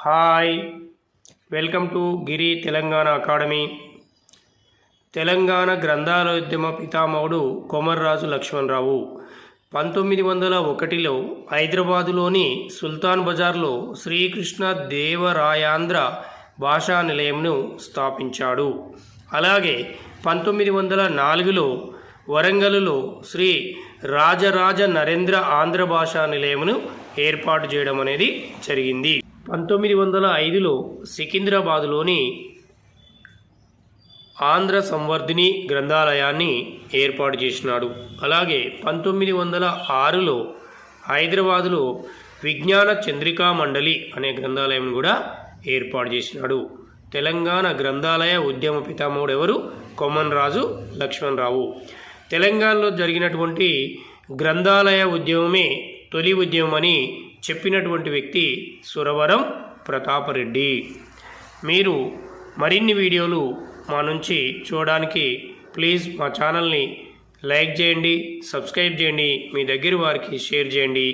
Hi, welcome to Giri Telangana academy. Telangana గ్రంథాలయోద్యమ పితామహుడు కొమర్రాజు లక్ష్మణరావు 1901లో హైదరాబాదులోని సుల్తాన్ బజార్లో శ్రీకృష్ణ దేవరాయాంధ్ర భాషా నిలయంను స్థాపించాడు. అలాగే 1904లో వరంగల్లో శ్రీ రాజరాజ నరేంద్ర ఆంధ్ర భాషా నిలయమును ఏర్పాటు చేయడం అనేది జరిగింది. 1905లో సికింద్రాబాదులోని ఆంధ్ర సంవర్ధిని గ్రంథాలయాన్ని ఏర్పాటు చేసినాడు. అలాగే 1906లో హైదరాబాదులో విజ్ఞాన చంద్రికా మండలి అనే గ్రంథాలయం కూడా ఏర్పాటు చేసినాడు. తెలంగాణ గ్రంథాలయ ఉద్యమ పితామహుడు ఎవరు? కొమర్రాజు లక్ష్మణరావు. తెలంగాణలో జరిగినటువంటి గ్రంథాలయ ఉద్యమమే తొలి ఉద్యమం అని చెప్పినటువంటి వ్యక్తి సురవరం ప్రతాపరెడ్డి. మీరు మరిన్ని వీడియోలు మా నుంచి చూడడానికి ప్లీజ్ మా ఛానల్ని లైక్ చేయండి, సబ్స్క్రైబ్ చేయండి, మీ దగ్గర వారికి షేర్ చేయండి.